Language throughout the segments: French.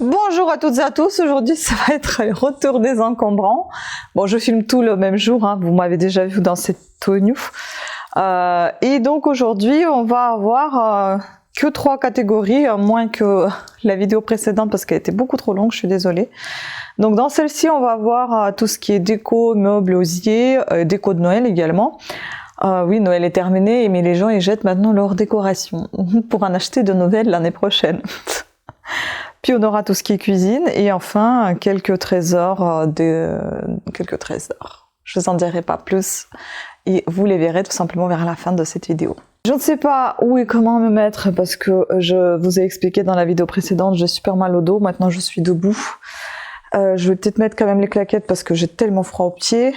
Bonjour à toutes et à tous, aujourd'hui ça va être le retour des encombrants. Bon, je filme tout le même jour, hein. Vous m'avez déjà vu dans cette tenue. Et donc aujourd'hui on va avoir que 3 catégories, moins que la vidéo précédente parce qu'elle était beaucoup trop longue, je suis désolée. Donc dans celle-ci on va avoir tout ce qui est déco, meubles, osier, déco de Noël également. Oui, Noël est terminé, mais les gens ils jettent maintenant leurs décorations pour en acheter de nouvelles l'année prochaine. Puis on aura tout ce qui est cuisine et enfin quelques trésors, quelques trésors. Je vous en dirai pas plus et vous les verrez tout simplement vers la fin de cette vidéo. Je ne sais pas où et comment me mettre parce que je vous ai expliqué dans la vidéo précédente, j'ai super mal au dos, maintenant je suis debout. Je vais peut-être mettre quand même les claquettes parce que j'ai tellement froid aux pieds.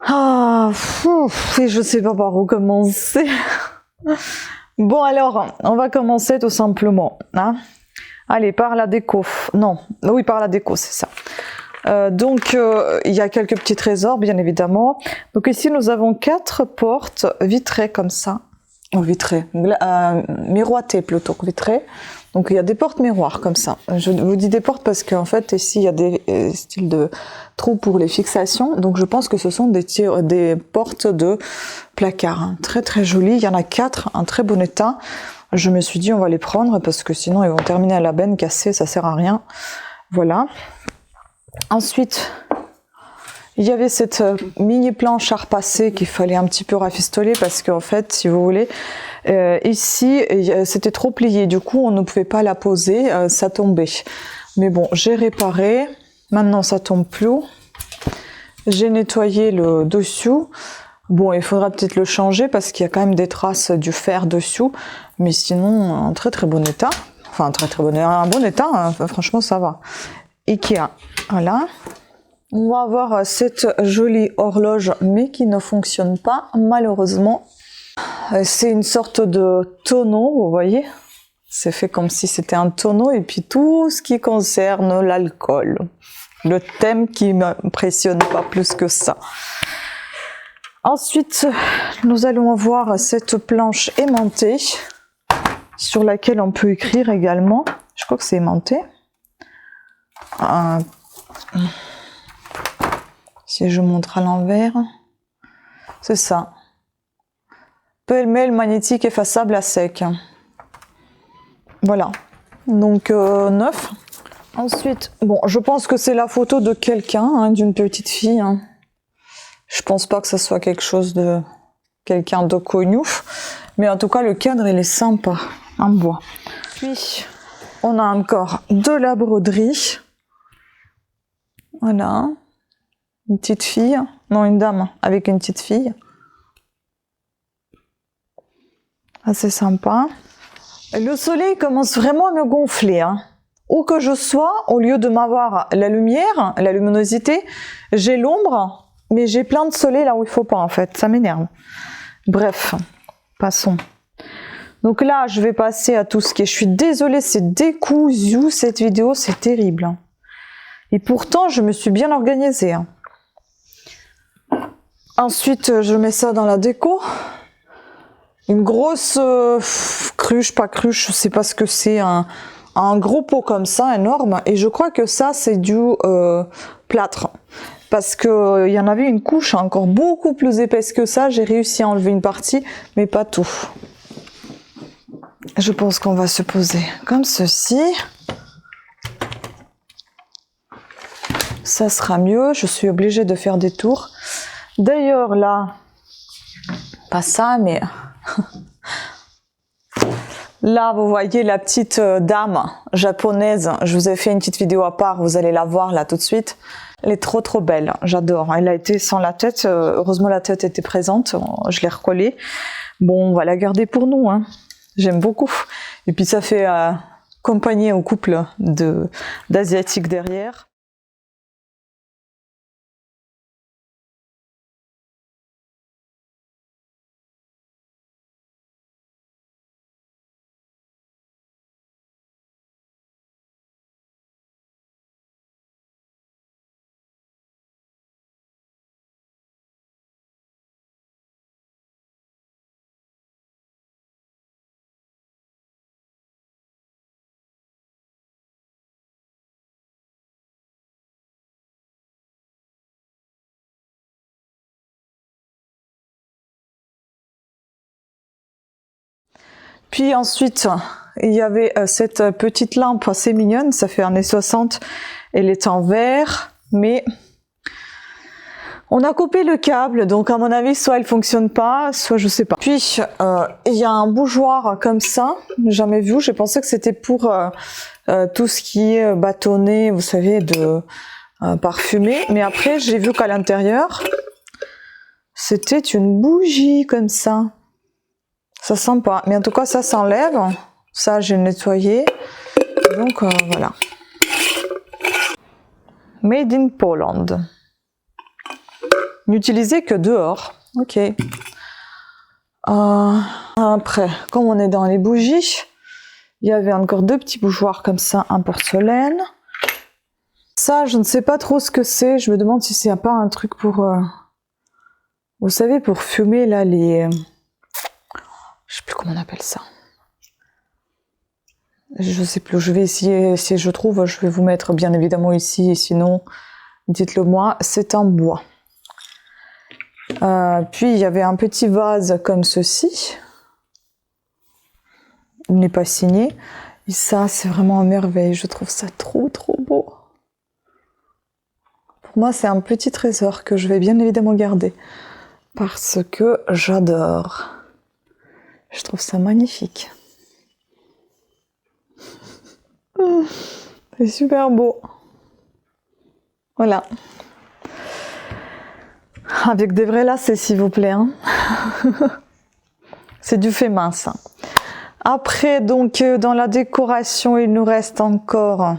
Et je sais pas par où commencer. Bon alors, on va commencer tout simplement, hein. Allez, par la déco. Non, oui, par la déco, c'est ça. Il y a quelques petits trésors, bien évidemment. Donc ici, nous avons 4 portes vitrées comme ça. Oh, vitrées. Miroitées plutôt que vitrées. Donc il y a des portes miroirs comme ça. Je vous dis des portes parce qu'en fait, ici, il y a des styles de trous pour les fixations. Donc je pense que ce sont des portes de placard. Hein. Très très jolies. Il y en a 4, en très bon état. Je me suis dit on va les prendre parce que sinon ils vont terminer à la benne cassée, ça sert à rien. Voilà. Ensuite, il y avait cette mini planche à repasser qu'il fallait un petit peu rafistoler parce qu'en fait, si vous voulez, ici c'était trop plié. Du coup, on ne pouvait pas la poser, ça tombait. Mais bon, j'ai réparé. Maintenant, ça tombe plus. J'ai nettoyé le dessous. Bon, il faudra peut-être le changer parce qu'il y a quand même des traces du fer dessous, mais sinon en très très bon état. Enfin très très bon état, un bon état, hein. Franchement ça va. Ikea, voilà. On va avoir cette jolie horloge, mais qui ne fonctionne pas malheureusement. C'est une sorte de tonneau, vous voyez. C'est fait comme si c'était un tonneau et puis tout ce qui concerne l'alcool. Le thème qui m'impressionne pas plus que ça. Ensuite, nous allons avoir cette planche aimantée sur laquelle on peut écrire également. Je crois que c'est aimanté. Si je montre à l'envers, c'est ça. Pêle-mêle magnétique effaçable à sec. Voilà. Donc 9. Ensuite, bon, je pense que c'est la photo de quelqu'un, hein, d'une petite fille. Hein. Je pense pas que ce soit quelque chose de quelqu'un de connu, mais en tout cas le cadre il est sympa en bois. Puis on a encore de la broderie, voilà, une petite fille, non une dame avec une petite fille, assez sympa. Le soleil commence vraiment à me gonfler, hein. Où que je sois, au lieu de m'avoir la lumière, la luminosité, j'ai l'ombre. Mais j'ai plein de soleil là où il faut pas en fait, ça m'énerve. Bref, passons. Donc là, je vais passer à tout ce qui est... Je suis désolée, c'est décousu cette vidéo, c'est terrible. Et pourtant, je me suis bien organisée. Ensuite, je mets ça dans la déco. Une grosse cruche, pas cruche, je sais pas ce que c'est, un gros pot comme ça, énorme. Et je crois que ça, c'est du plâtre. Parce qu'il y en avait une couche encore beaucoup plus épaisse que ça. J'ai réussi à enlever une partie, mais pas tout. Je pense qu'on va se poser comme ceci. Ça sera mieux. Je suis obligée de faire des tours. D'ailleurs, là, pas ça, mais... Là, vous voyez la petite dame japonaise. Je vous ai fait une petite vidéo à part. Vous allez la voir là tout de suite. Elle est trop trop belle, j'adore. Elle a été sans la tête, heureusement la tête était présente, je l'ai recollée. Bon, on va la garder pour nous, hein. J'aime beaucoup. Et puis ça fait compagnie au couple d'asiatiques derrière. Puis ensuite, il y avait cette petite lampe assez mignonne, ça fait années 60, elle est en verre, mais on a coupé le câble, donc à mon avis, soit elle fonctionne pas, soit je sais pas. Puis, il y a un bougeoir comme ça, jamais vu, j'ai pensé que c'était pour tout ce qui est bâtonnet, vous savez, de parfumé, mais après, j'ai vu qu'à l'intérieur, c'était une bougie comme ça. Ça sent pas, mais en tout cas, ça s'enlève. Ça, j'ai nettoyé. Donc, voilà. Made in Poland. N'utilisez que dehors. Ok. Après, comme on est dans les bougies, il y avait encore 2 petits bougeoirs comme ça en porcelaine. Ça, je ne sais pas trop ce que c'est. Je me demande si c'est pas un truc pour... vous savez, pour fumer, là, les... je sais plus comment on appelle ça. Je sais plus. Je vais essayer, si je trouve, je vais vous mettre bien évidemment ici. Et sinon, dites-le moi. C'est en bois. Puis, il y avait un petit vase comme ceci. Il n'est pas signé. Et ça, c'est vraiment une merveille. Je trouve ça trop, trop beau. Pour moi, c'est un petit trésor que je vais bien évidemment garder. Parce que j'adore. Je trouve ça magnifique. C'est super beau. Voilà. Avec des vrais lacets, s'il vous plaît. Hein. C'est du fait mince. Après, donc, dans la décoration, il nous reste encore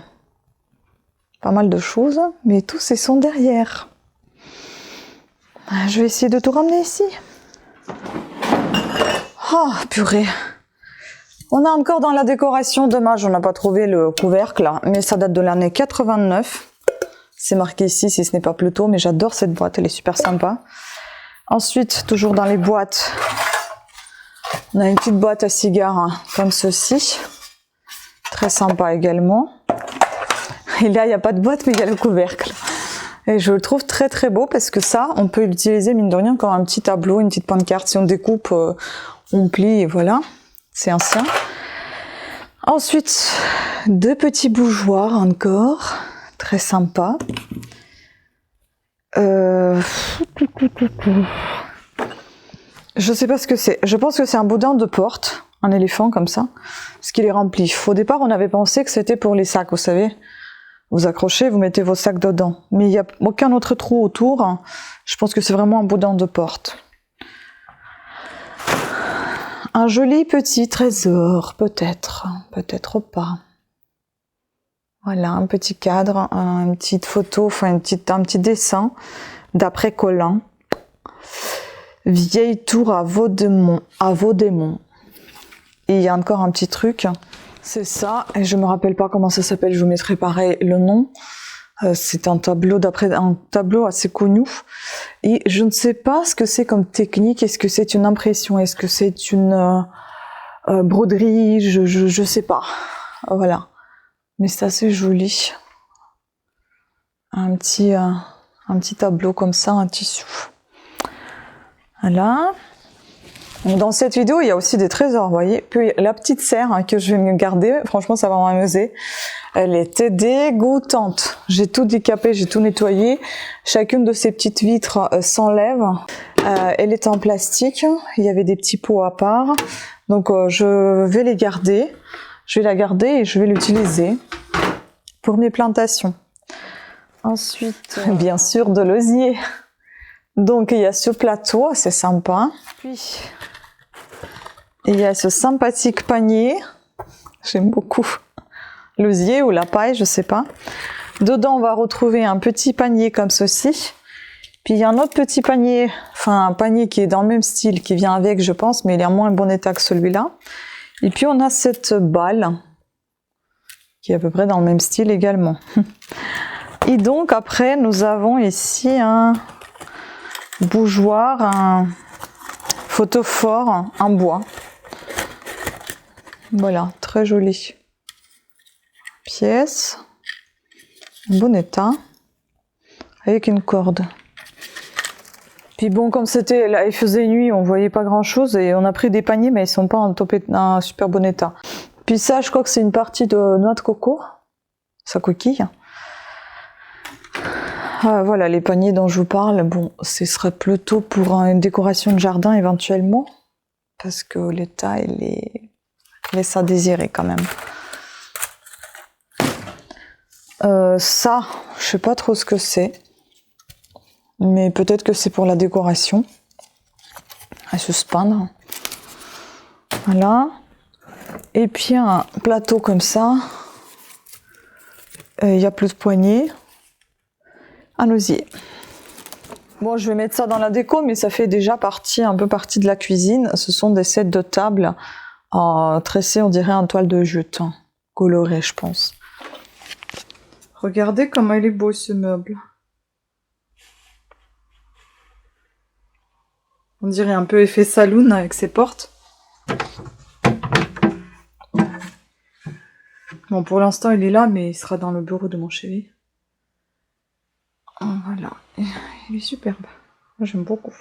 pas mal de choses, mais tous ces sont derrière. Je vais essayer de tout ramener ici. Oh, purée. On a encore dans la décoration, dommage, on n'a pas trouvé le couvercle, là, mais ça date de l'année 89. C'est marqué ici, si ce n'est pas plus tôt, mais j'adore cette boîte, elle est super sympa. Ensuite, toujours dans les boîtes, on a une petite boîte à cigares hein, comme ceci. Très sympa également. Et là, il n'y a pas de boîte, mais il y a le couvercle. Et je le trouve très très beau parce que ça, on peut l'utiliser mine de rien comme un petit tableau, une petite pancarte. Si on découpe, on plie et voilà. C'est ancien. Ensuite, 2 petits bougeoirs encore. Très sympa. Je sais pas ce que c'est. Je pense que c'est un boudin de porte. Un éléphant comme ça. Parce qu'il est rempli. Au départ, on avait pensé que c'était pour les sacs, vous savez. Vous accrochez, vous mettez vos sacs dedans. Mais il n'y a aucun autre trou autour. Je pense que c'est vraiment un boudin de porte. Un joli petit trésor, peut-être. Peut-être pas. Voilà, un petit cadre, une petite photo, enfin un petit dessin d'après Colin. Vieille tour à Vaudémont. Et il y a encore un petit truc. C'est ça, et je me rappelle pas comment ça s'appelle, je vous mettrai pareil le nom. C'est un tableau d'après un tableau assez connu. Et je ne sais pas ce que c'est comme technique. Est-ce que c'est une impression? Est-ce que c'est une broderie? Je sais pas. Voilà. Mais c'est assez joli. Un petit tableau comme ça, un tissu. Voilà. Dans cette vidéo, il y a aussi des trésors, vous voyez. Puis la petite serre hein, que je vais me garder, franchement, ça va m'amuser. Elle était dégoûtante. J'ai tout décapé, j'ai tout nettoyé. Chacune de ces petites vitres s'enlève. Elle est en plastique. Il y avait des petits pots à part. Donc, je vais les garder. Je vais la garder et je vais l'utiliser pour mes plantations. Ensuite, bien sûr, de l'osier. Donc, il y a ce plateau, c'est sympa. Puis, il y a ce sympathique panier. J'aime beaucoup. L'osier ou la paille, je sais pas. Dedans, on va retrouver un petit panier comme ceci. Puis, il y a un autre petit panier, enfin, un panier qui est dans le même style, qui vient avec, je pense, mais il est en moins bon état que celui-là. Et puis, on a cette balle, qui est à peu près dans le même style également. Et donc, après, nous avons ici un bougeoir, un photophore en bois. Voilà, très joli. Pièce, en bon état, avec une corde. Puis bon, comme c'était, là, il faisait nuit, on voyait pas grand chose et on a pris des paniers, mais ils sont pas en un super bon état. Puis ça, je crois que c'est une partie de noix de coco, sa coquille. Voilà les paniers dont je vous parle. Bon, ce serait plutôt pour une décoration de jardin éventuellement, parce que l'état il laisse à désirer quand même. Ça, je sais pas trop ce que c'est, mais peut-être que c'est pour la décoration. À se peindre. Voilà. Et puis un plateau comme ça. Il y a plus de poignées. Un osier. Bon, je vais mettre ça dans la déco, mais ça fait déjà un peu partie de la cuisine. Ce sont des sets de table tressés, on dirait en toile de jute, coloré, je pense. Regardez comment il est beau ce meuble. On dirait un peu effet saloon avec ses portes. Bon, pour l'instant, il est là, mais il sera dans le bureau de mon chéri. Voilà. Il est superbe. Moi, j'aime beaucoup.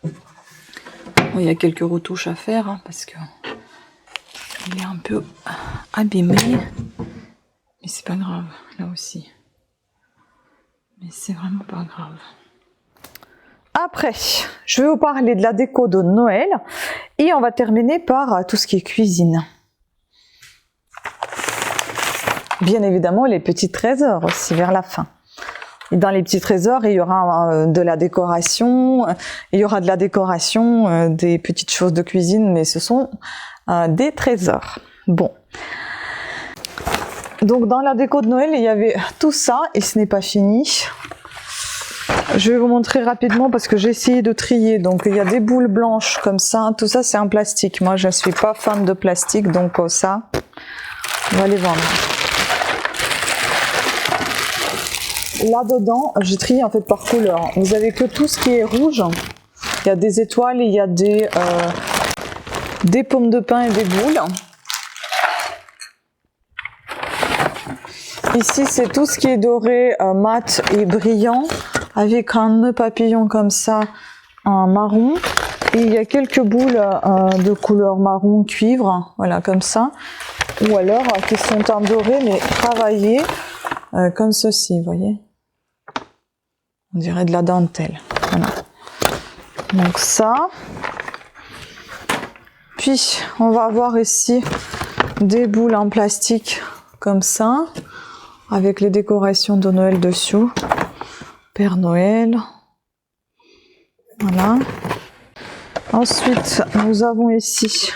Bon, il y a quelques retouches à faire, hein, parce que il est un peu abîmé. Mais c'est pas grave, là aussi. Mais c'est vraiment pas grave. Après, je vais vous parler de la déco de Noël. Et on va terminer par tout ce qui est cuisine. Bien évidemment, les petits trésors aussi vers la fin. Et dans les petits trésors, il y aura de la décoration, des petites choses de cuisine, mais ce sont des trésors. Bon. Donc dans la déco de Noël, il y avait tout ça et ce n'est pas fini. Je vais vous montrer rapidement parce que j'ai essayé de trier. Donc il y a des boules blanches comme ça. Tout ça c'est en plastique. Moi je ne suis pas fan de plastique, donc ça, on va les vendre. Là-dedans, j'ai trié en fait par couleur. Vous avez que tout ce qui est rouge. Il y a des étoiles, il y a des pommes de pin et des boules. Ici, c'est tout ce qui est doré, mat et brillant, avec un nœud papillon comme ça, en marron. Et il y a quelques boules de couleur marron cuivre, voilà, comme ça. Ou alors, qui sont en doré, mais travaillées, comme ceci, vous voyez. On dirait de la dentelle. Voilà. Donc ça. Puis, on va avoir ici des boules en plastique, comme ça. Avec les décorations de Noël dessus. Père Noël. Voilà. Ensuite, nous avons ici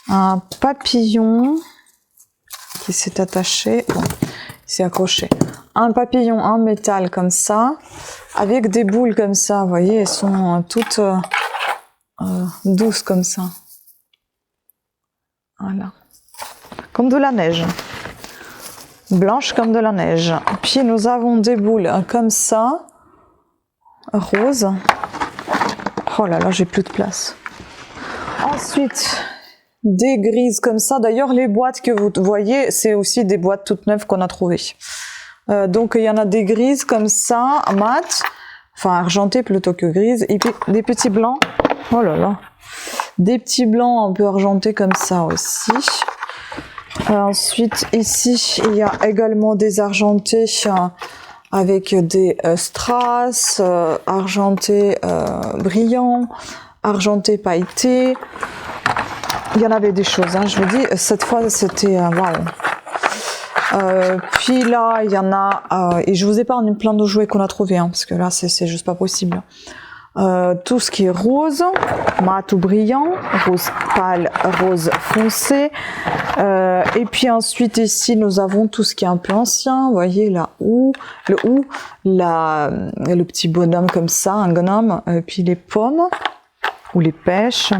un papillon qui s'est attaché. Bon, il s'est accroché. Un papillon en métal comme ça. Avec des boules comme ça. Vous voyez, elles sont toutes douces comme ça. Voilà. Comme de la neige. Blanche comme de la neige. Puis nous avons des boules comme ça, rose. Oh là là, j'ai plus de place. Ensuite, des grises comme ça. D'ailleurs, les boîtes que vous voyez, c'est aussi des boîtes toutes neuves qu'on a trouvées. Donc, il y en a des grises comme ça, mat, enfin argentées plutôt que grises. Et puis des petits blancs. Oh là là. Des petits blancs un peu argentés comme ça aussi. Ensuite, ici, il y a également des argentés avec des strass, argentés brillants, argentés pailletés. Il y en avait des choses, hein, je vous dis, cette fois c'était waouh. Puis là, il y en a, et je vous épargne plein de jouets qu'on a trouvés, hein, parce que là, c'est juste pas possible. Tout ce qui est rose, mat ou brillant, rose pâle, rose foncé. Et puis ensuite ici nous avons tout ce qui est un peu ancien, vous voyez la houe, le petit bonhomme comme ça, un gnome, puis les pommes ou les pêches.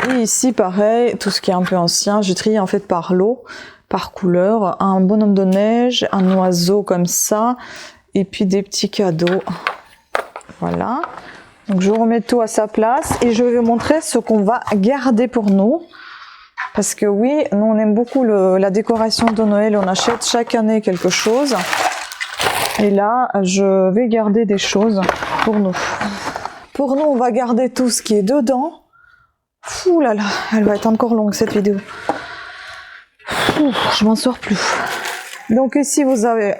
Et ici pareil, tout ce qui est un peu ancien, j'ai trié en fait par lot, par couleur, un bonhomme de neige, un oiseau comme ça, et puis des petits cadeaux. Voilà, donc je remets tout à sa place et je vais vous montrer ce qu'on va garder pour nous. Parce que oui, nous on aime beaucoup la décoration de Noël, on achète chaque année quelque chose. Et là, je vais garder des choses pour nous. Pour nous, on va garder tout ce qui est dedans. Ouh là là, elle va être encore longue cette vidéo. Ouh, je m'en sors plus. Donc ici, vous avez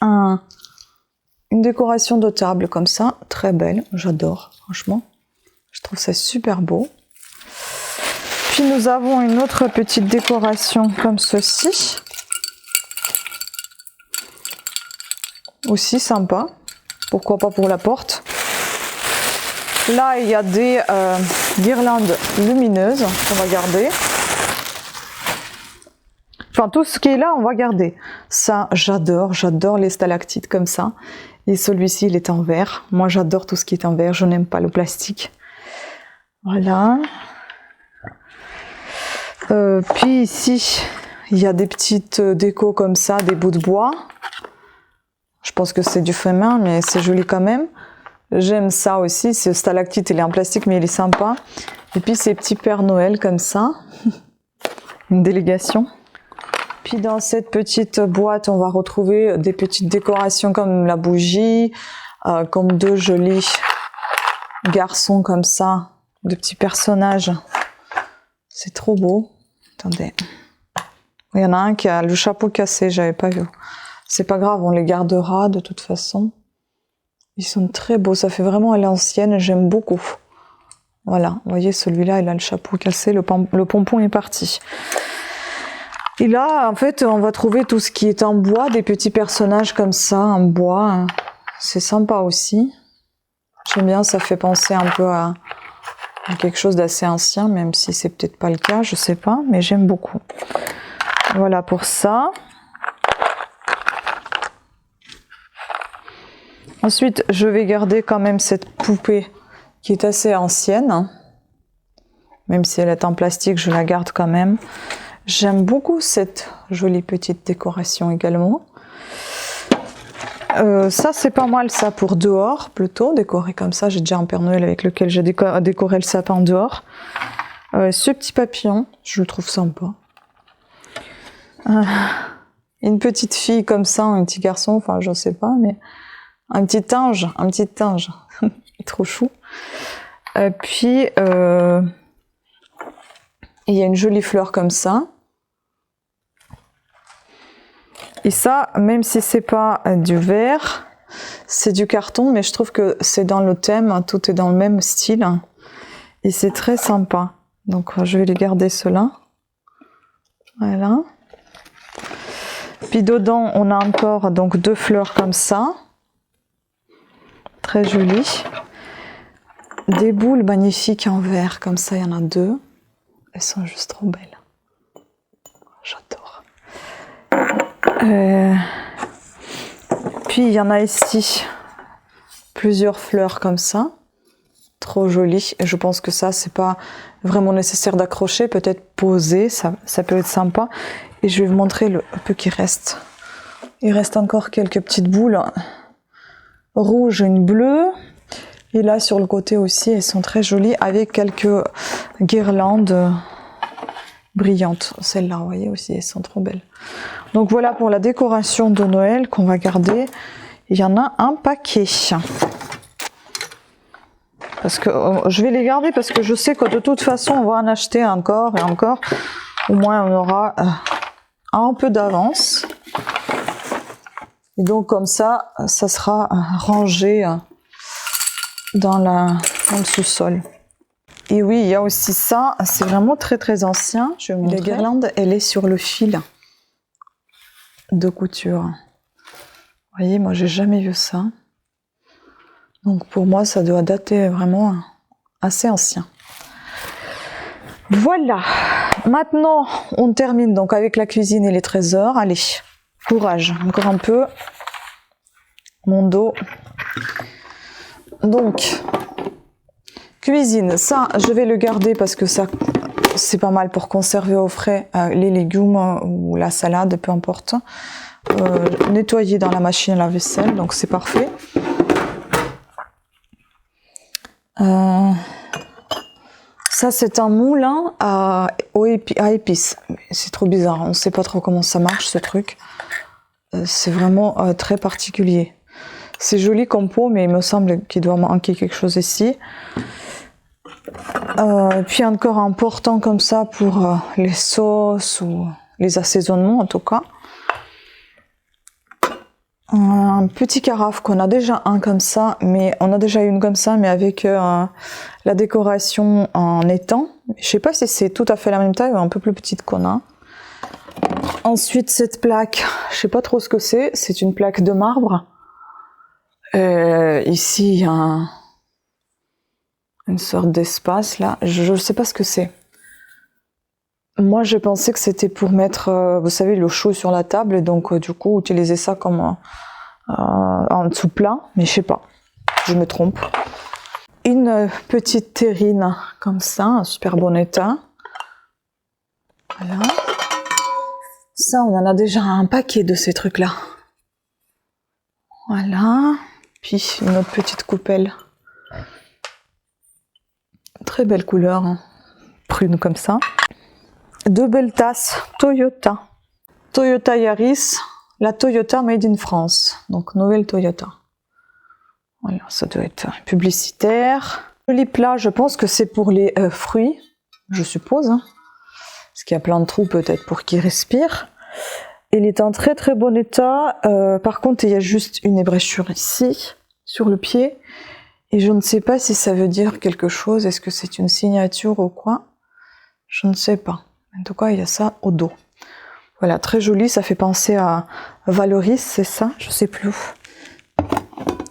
une décoration de table comme ça, très belle. J'adore, franchement. Je trouve ça super beau. Puis nous avons une autre petite décoration comme ceci. Aussi sympa. Pourquoi pas pour la porte. Là, il y a des guirlandes lumineuses qu'on va garder. Enfin, tout ce qui est là, on va garder. Ça, j'adore les stalactites comme ça. Et celui-ci, il est en verre. Moi, j'adore tout ce qui est en verre. Je n'aime pas le plastique. Voilà. Puis ici, il y a des petites décos comme ça, des bouts de bois. Je pense que c'est du fait main, mais c'est joli quand même. J'aime ça aussi. Ce stalactite, il est en plastique, mais il est sympa. Et puis ces petits Pères Noël comme ça. Une délégation. Puis dans cette petite boîte, on va retrouver des petites décorations comme la bougie, comme deux jolis garçons comme ça, de petits personnages. C'est trop beau. Attendez. Il y en a un qui a le chapeau cassé, j'avais pas vu. C'est pas grave, on les gardera de toute façon. Ils sont très beaux, ça fait vraiment à l'ancienne, j'aime beaucoup. Voilà, vous voyez, celui-là, il a le chapeau cassé, le pompon est parti. Et là, en fait, on va trouver tout ce qui est en bois, des petits personnages comme ça, en bois. C'est sympa aussi. J'aime bien, ça fait penser un peu à quelque chose d'assez ancien, même si c'est peut-être pas le cas, je sais pas, mais j'aime beaucoup. Voilà pour ça. Ensuite, je vais garder quand même cette poupée qui est assez ancienne. Même si elle est en plastique, je la garde quand même. J'aime beaucoup cette jolie petite décoration également. Ça, c'est pas mal ça pour dehors, plutôt, décorer comme ça. J'ai déjà un Père Noël avec lequel j'ai décoré le sapin dehors. Ce petit papillon, je le trouve sympa. Une petite fille comme ça, un petit garçon, enfin, je sais pas, mais un petit ange. Trop chou. Puis, il y a une jolie fleur comme ça. Et ça, même si c'est pas du verre, c'est du carton, mais je trouve que c'est dans le thème, tout est dans le même style. Et c'est très sympa. Donc, je vais les garder ceux-là. Voilà. Puis dedans, on a encore donc deux fleurs comme ça. Très jolies. Des boules magnifiques en verre, comme ça, il y en a deux. Elles sont juste trop belles. J'adore. Puis il y en a ici plusieurs fleurs comme ça, trop jolies. Et je pense que ça, c'est pas vraiment nécessaire d'accrocher, peut-être poser, ça peut être sympa. Et je vais vous montrer le peu qui reste. Il reste encore quelques petites boules rouges, une bleue. Et là sur le côté aussi, elles sont très jolies avec quelques guirlandes brillantes. Celles-là, vous voyez aussi, elles sont trop belles. Donc voilà pour la décoration de Noël qu'on va garder. Il y en a un paquet. Parce que je vais les garder parce que je sais que de toute façon on va en acheter encore et encore. Au moins on aura un peu d'avance. Et donc comme ça, ça sera rangé dans le sous-sol. Et oui, il y a aussi ça, c'est vraiment très très ancien. Je vais vous montrer. La guirlande, elle est sur le fil de couture. Vous voyez, moi j'ai jamais vu ça. Donc pour moi, ça doit dater vraiment assez ancien. Voilà. Maintenant, on termine donc avec la cuisine et les trésors. Allez, courage, encore un peu. Mon dos. Donc, cuisine, ça, je vais le garder parce que ça, c'est pas mal pour conserver au frais les légumes ou la salade, peu importe. Nettoyer dans la machine à la vaisselle, donc c'est parfait. Ça, c'est un moulin à épices. C'est trop bizarre, on ne sait pas trop comment ça marche ce truc. C'est vraiment très particulier. C'est joli comme pot, mais il me semble qu'il doit manquer quelque chose ici. Puis encore important comme ça pour les sauces ou les assaisonnements en tout cas. Un petit carafe qu'on a déjà un comme ça, mais on a déjà une comme ça, mais avec la décoration en étang. Je sais pas si c'est tout à fait la même taille ou un peu plus petite qu'on a. Ensuite, cette plaque, je sais pas trop ce que c'est. C'est une plaque de marbre. Ici, il y a une sorte d'espace là. Je ne sais pas ce que c'est. Moi, je pensais que c'était pour mettre, vous savez, le chaud sur la table et donc du coup utiliser ça comme en dessous plat, mais je sais pas. Je me trompe. Une petite terrine comme ça, un super bon état. Voilà. Ça, on en a déjà un paquet de ces trucs-là. Voilà. Puis une autre petite coupelle. Très belle couleur, hein. Prune comme ça. Deux belles tasses Toyota. Toyota Yaris, la Toyota Made in France. Donc nouvelle Toyota. Voilà, ça doit être publicitaire. Joli plat, je pense que c'est pour les fruits, je suppose. Hein. Parce qu'il y a plein de trous peut-être pour qu'ils respirent. Il est en très très bon état. Par contre, il y a juste une ébrêchure ici, sur le pied. Et je ne sais pas si ça veut dire quelque chose. Est-ce que c'est une signature ou quoi? Je ne sais pas. En tout cas, il y a ça au dos. Voilà, très joli. Ça fait penser à Valoris, c'est ça? Je sais plus.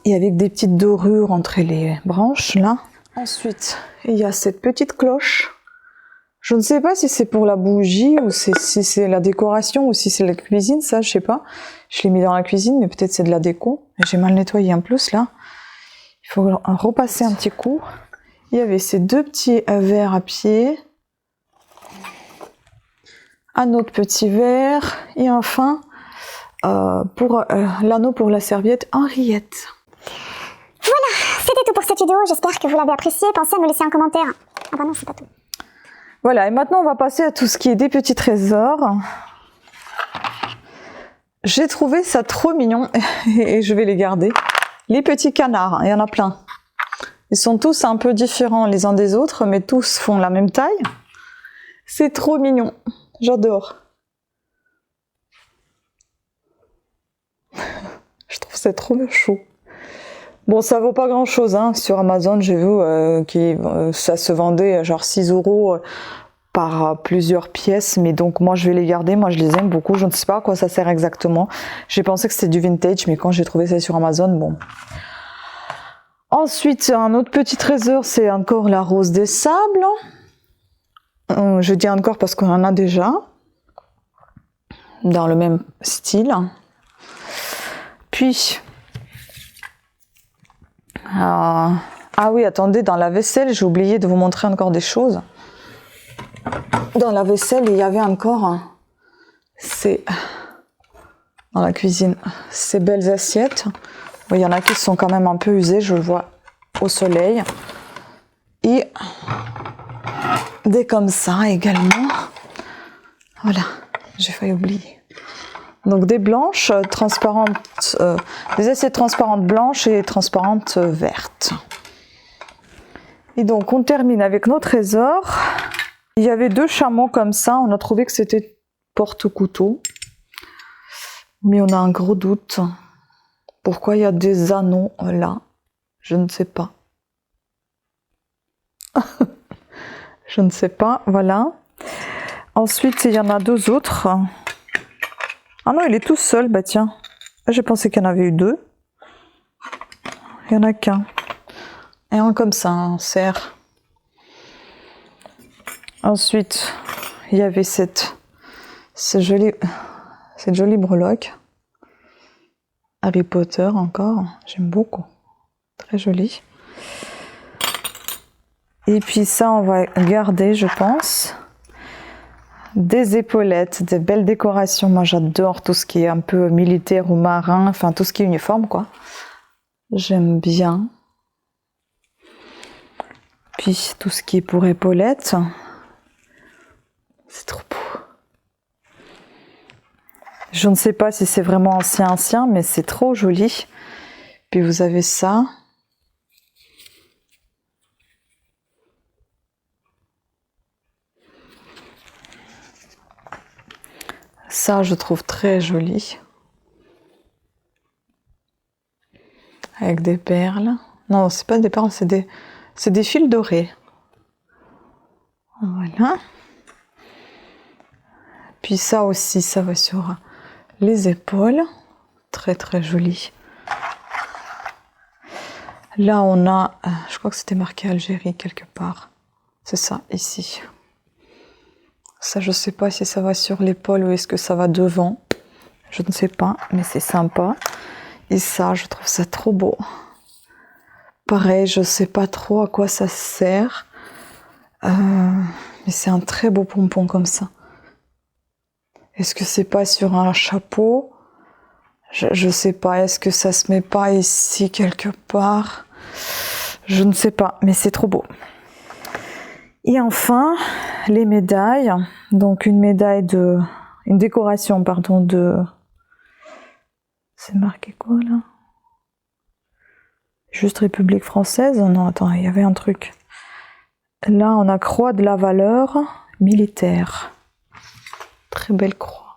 Et avec des petites dorures entre les branches, là. Ensuite, il y a cette petite cloche. Je ne sais pas si c'est pour la bougie ou si c'est la décoration ou si c'est la cuisine, ça, je sais pas. Je l'ai mis dans la cuisine, mais peut-être c'est de la déco. J'ai mal nettoyé en plus, là. Il faut repasser un petit coup. Il y avait ces deux petits verres à pied. Un autre petit verre. Et enfin, pour l'anneau pour la serviette Henriette. Voilà, c'était tout pour cette vidéo. J'espère que vous l'avez appréciée. Pensez à me laisser un commentaire. Ah bah non, c'est pas tout. Voilà, et maintenant on va passer à tout ce qui est des petits trésors. J'ai trouvé ça trop mignon et je vais les garder. Les petits canards, il y en a plein. Ils sont tous un peu différents les uns des autres, mais tous font la même taille. C'est trop mignon, j'adore. Je trouve ça trop chou. Bon, ça vaut pas grand chose, hein. Sur Amazon, j'ai vu que ça se vendait genre 6 € par plusieurs pièces, mais donc moi je vais les garder, moi je les aime beaucoup, je ne sais pas à quoi ça sert exactement. J'ai pensé que c'était du vintage, mais quand j'ai trouvé ça sur Amazon, bon. Ensuite, un autre petit trésor, c'est encore la rose des sables. Je dis encore parce qu'on en a déjà, dans le même style. Puis, ah oui, attendez, dans la vaisselle, j'ai oublié de vous montrer encore des choses. Dans la vaisselle, il y avait encore, dans la cuisine, ces belles assiettes. Il y en a qui sont quand même un peu usées, je le vois au soleil. Et des comme ça également. Voilà, j'ai failli oublier. Donc des blanches transparentes, des assiettes transparentes blanches et transparentes vertes. Et donc on termine avec nos trésors. Il y avait deux chameaux comme ça, on a trouvé que c'était porte-couteau. Mais on a un gros doute. Pourquoi il y a des anneaux là? Je ne sais pas. Je ne sais pas, voilà. Ensuite, il y en a deux autres. Ah non, il est tout seul, bah tiens. Je pensais qu'il y en avait eu deux. Il n'y en a qu'un. Et un comme ça, un cerf. Ensuite, il y avait cette jolie breloque. Harry Potter encore, j'aime beaucoup. Très joli. Et puis ça, on va garder, je pense. Des épaulettes, des belles décorations. Moi, j'adore tout ce qui est un peu militaire ou marin, enfin tout ce qui est uniforme, quoi. J'aime bien. Puis tout ce qui est pour épaulettes. C'est trop beau. Je ne sais pas si c'est vraiment ancien, mais c'est trop joli. Puis vous avez ça. Ça, je trouve très joli. Avec des perles. Non, c'est pas des perles, c'est des fils dorés. Voilà. Puis ça aussi, ça va sur les épaules. Très très joli. Là, on a, je crois que c'était marqué Algérie quelque part. C'est ça, ici. Ça, je sais pas si ça va sur l'épaule ou est-ce que ça va devant. Je ne sais pas, mais c'est sympa. Et ça, je trouve ça trop beau. Pareil, je sais pas trop à quoi ça sert. Mais c'est un très beau pompon comme ça. Est-ce que c'est pas sur un chapeau? Je sais pas. Est-ce que ça se met pas ici quelque part? Je ne sais pas, mais c'est trop beau. Et enfin, les médailles. Donc une décoration, pardon, de... C'est marqué quoi là? Juste République française? Non, attends, il y avait un truc. Là, on a croix de la valeur militaire. Très belle croix.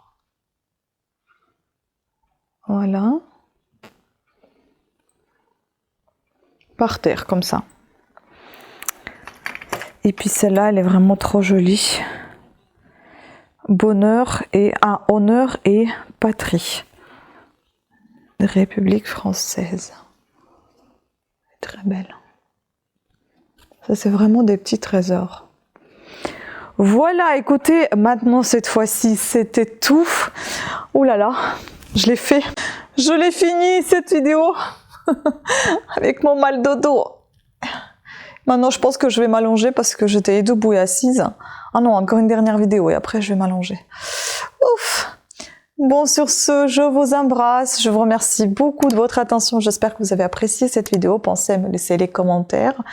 Voilà. Par terre, comme ça. Et puis celle-là, elle est vraiment trop jolie. Bonheur et honneur et patrie. République française. Très belle. Ça, c'est vraiment des petits trésors. Voilà, écoutez, maintenant, cette fois-ci, c'était tout. Ouh là là, je l'ai fait. Je l'ai fini, cette vidéo. Avec mon mal de dos. Maintenant, je pense que je vais m'allonger parce que j'étais debout et assise. Ah non, encore une dernière vidéo et après, je vais m'allonger. Ouf! Bon, sur ce, je vous embrasse. Je vous remercie beaucoup de votre attention. J'espère que vous avez apprécié cette vidéo. Pensez à me laisser les commentaires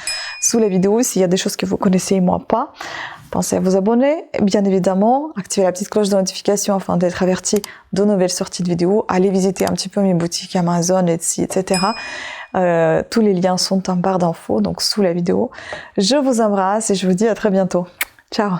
sous la vidéo s'il y a des choses que vous connaissez et moi pas. Pensez à vous abonner, et bien évidemment, activer la petite cloche de notification afin d'être averti de nouvelles sorties de vidéos. Allez visiter un petit peu mes boutiques Amazon, Etsy, etc. Tous les liens sont en barre d'infos, donc sous la vidéo. Je vous embrasse et je vous dis à très bientôt. Ciao!